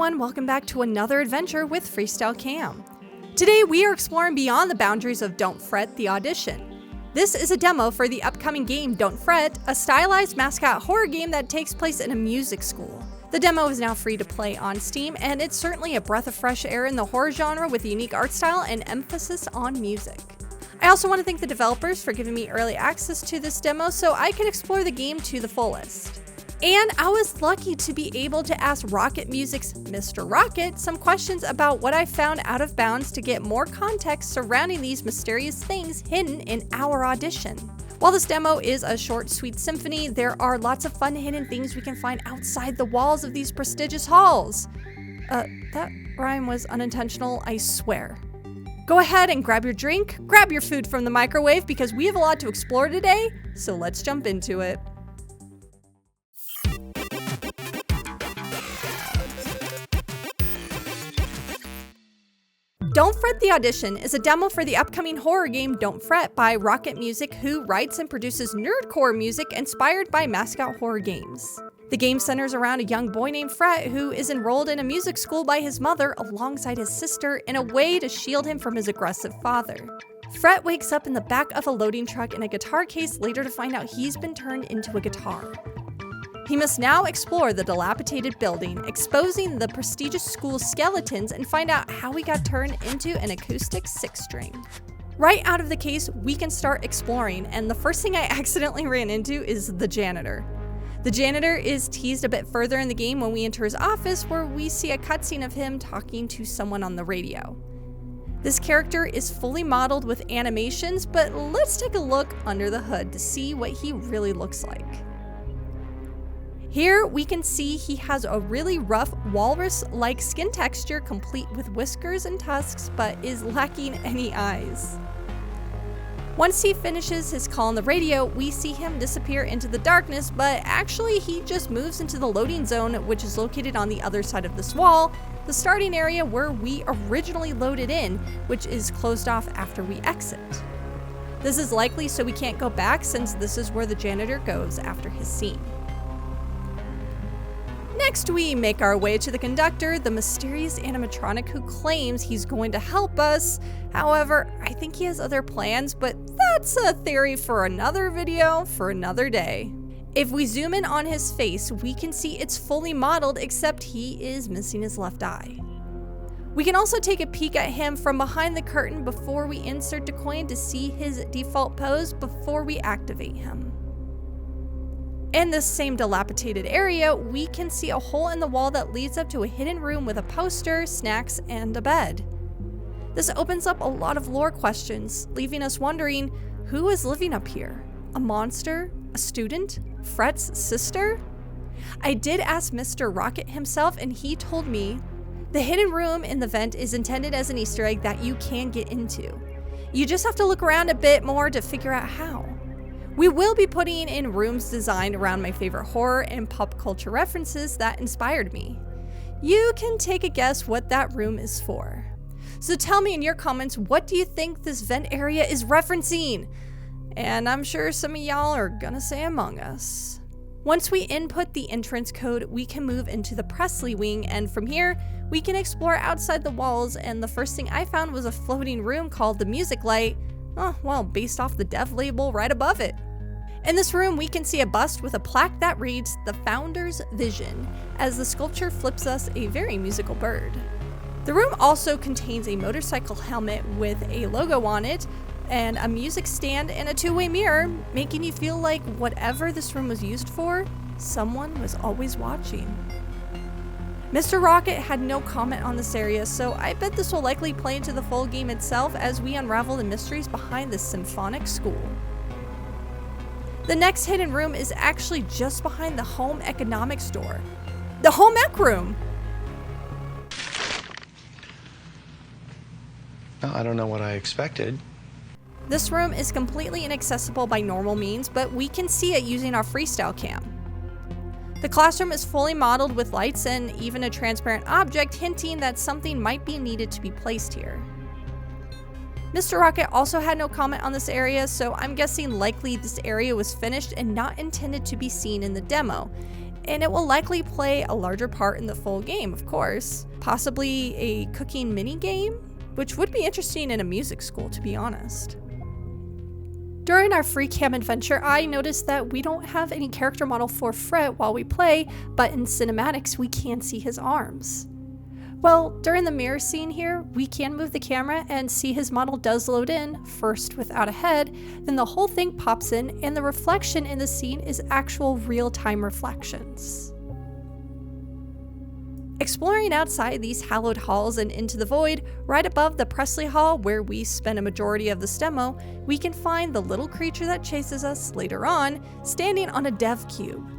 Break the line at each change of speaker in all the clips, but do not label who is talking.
everyone, welcome back to another adventure with Freestyle Cam. Today we are exploring beyond the boundaries of Don't Fret, the Audition. This is a demo for the upcoming game Don't Fret, a stylized mascot horror game that takes place in a music school. The demo is now free to play on Steam, and it's certainly a breath of fresh air in the horror genre with a unique art style and emphasis on music. I also want to thank the developers for giving me early access to this demo so I could explore the game to the fullest. And I was lucky to be able to ask Rocket Music's Mr. Rocket some questions about what I found out of bounds to get more context surrounding these mysterious things hidden in our audition. While this demo is a short, sweet symphony, there are lots of fun hidden things we can find outside the walls of these prestigious halls. That rhyme was unintentional, I swear. Go ahead and grab your drink, grab your food from the microwave because we have a lot to explore today, so let's jump into it. Don't Fret, the Audition is a demo for the upcoming horror game Don't Fret by Rocket Music, who writes and produces nerdcore music inspired by mascot horror games. The game centers around a young boy named Fret who is enrolled in a music school by his mother alongside his sister in a way to shield him from his aggressive father. Fret wakes up in the back of a loading truck in a guitar case later to find out he's been turned into a guitar. He must now explore the dilapidated building, exposing the prestigious school's skeletons and find out how he got turned into an acoustic six-string. Right out of the case, we can start exploring, and the first thing I accidentally ran into is the janitor. The janitor is teased a bit further in the game when we enter his office, where we see a cutscene of him talking to someone on the radio. This character is fully modeled with animations, but let's take a look under the hood to see what he really looks like. Here we can see he has a really rough walrus-like skin texture complete with whiskers and tusks, but is lacking any eyes. Once he finishes his call on the radio, we see him disappear into the darkness, but actually he just moves into the loading zone, which is located on the other side of this wall, the starting area where we originally loaded in, which is closed off after we exit. This is likely so we can't go back, since this is where the janitor goes after his scene. Next, we make our way to the conductor, the mysterious animatronic who claims he's going to help us. However, I think he has other plans, but that's a theory for another video for another day. If we zoom in on his face, we can see it's fully modeled, except he is missing his left eye. We can also take a peek at him from behind the curtain before we insert the coin to see his default pose before we activate him. In this same dilapidated area, we can see a hole in the wall that leads up to a hidden room with a poster, snacks, and a bed. This opens up a lot of lore questions, leaving us wondering, who is living up here? A monster? A student? Fret's sister? I did ask Mr. Rocket himself, and he told me the hidden room in the vent is intended as an Easter egg that you can get into. You just have to look around a bit more to figure out how. We will be putting in rooms designed around my favorite horror and pop culture references that inspired me. You can take a guess what that room is for. So tell me in your comments, what do you think this vent area is referencing? And I'm sure some of y'all are gonna say Among Us. Once we input the entrance code, we can move into the Presley wing, and from here, we can explore outside the walls, and the first thing I found was a floating room called the Music Light. Oh, well, based off the dev label right above it. In this room, we can see a bust with a plaque that reads, "The Founder's Vision," as the sculpture flips us a very musical bird. The room also contains a motorcycle helmet with a logo on it, and a music stand and a two-way mirror, making you feel like whatever this room was used for, someone was always watching. Mr. Rocket had no comment on this area, so I bet this will likely play into the full game itself as we unravel the mysteries behind this symphonic school. The next hidden room is actually just behind the home economics door. The home ec room!
I don't know what I expected.
This room is completely inaccessible by normal means, but we can see it using our freestyle cam. The classroom is fully modeled with lights and even a transparent object hinting that something might be needed to be placed here. Mr. Rocket also had no comment on this area, so I'm guessing likely this area was finished and not intended to be seen in the demo. and it will likely play a larger part in the full game, of course. Possibly a cooking mini game, which would be interesting in a music school, to be honest. During our free cam adventure, I noticed that we don't have any character model for Fret while we play, but in cinematics we can see his arms. Well, during the mirror scene here, we can move the camera and see his model does load in, first without a head, then the whole thing pops in, and the reflection in the scene is actual real-time reflections. Exploring outside these hallowed halls and into the void, right above the Presley Hall where we spend a majority of this demo, we can find the little creature that chases us later on, standing on a dev cube.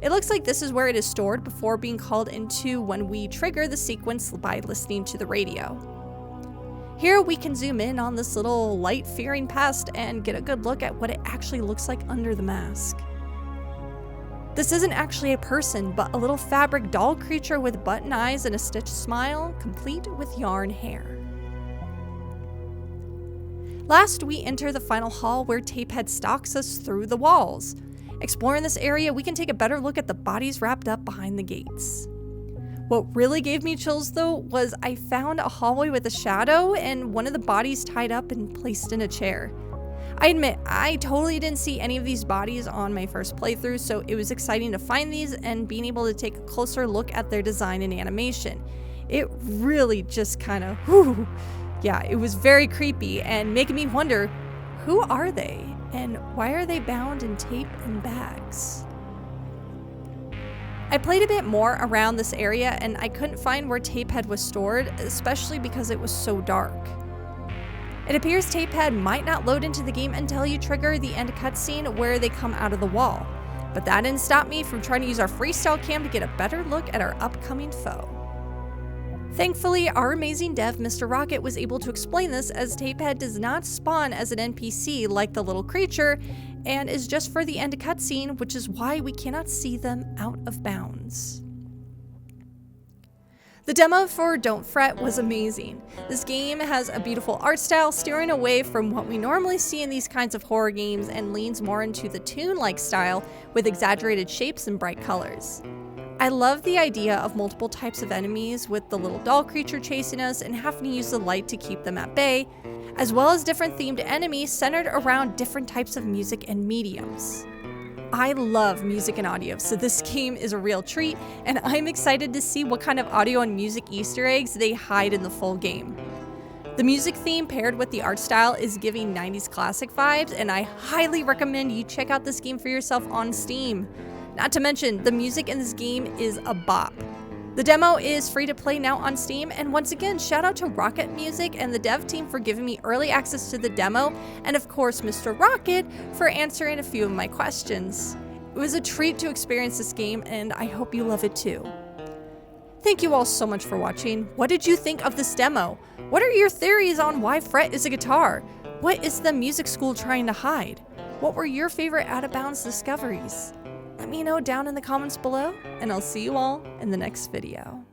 It looks like this is where it is stored before being called into when we trigger the sequence by listening to the radio. Here we can zoom in on this little light-fearing pest and get a good look at what it actually looks like under the mask. This isn't actually a person, but a little fabric doll creature with button eyes and a stitched smile, complete with yarn hair. Last, we enter the final hall where Tapehead stalks us through the walls. Exploring this area, we can take a better look at the bodies wrapped up behind the gates. What really gave me chills though was I found a hallway with a shadow and one of the bodies tied up and placed in a chair. I admit, I totally didn't see any of these bodies on my first playthrough, so it was exciting to find these and being able to take a closer look at their design and animation. It really just kind of, yeah, it was very creepy and making me wonder, who are they? And why are they bound in tape and bags? I played a bit more around this area and I couldn't find where Tapehead was stored, especially because it was so dark. It appears Tapehead might not load into the game until you trigger the end cutscene where they come out of the wall, but that didn't stop me from trying to use our freestyle cam to get a better look at our upcoming foe. Thankfully, our amazing dev, Mr. Rocket, was able to explain this as Tapehead does not spawn as an NPC like the little creature and is just for the end cutscene, which is why we cannot see them out of bounds. The demo for Don't Fret was amazing. This game has a beautiful art style, steering away from what we normally see in these kinds of horror games and leans more into the toon-like style with exaggerated shapes and bright colors. I love the idea of multiple types of enemies with the little doll creature chasing us and having to use the light to keep them at bay, as well as different themed enemies centered around different types of music and mediums. I love music and audio, so this game is a real treat, and I'm excited to see what kind of audio and music Easter eggs they hide in the full game. The music theme paired with the art style is giving 90s classic vibes, and I highly recommend you check out this game for yourself on Steam. Not to mention, the music in this game is a bop. The demo is free to play now on Steam, and once again, shout out to Rocket Music and the dev team for giving me early access to the demo, and of course Mr. Rocket for answering a few of my questions. It was a treat to experience this game, and I hope you love it too. Thank you all so much for watching. What did you think of this demo? What are your theories on why Fret is a guitar? What is the music school trying to hide? What were your favorite out-of-bounds discoveries? Let me know down in the comments below, and I'll see you all in the next video.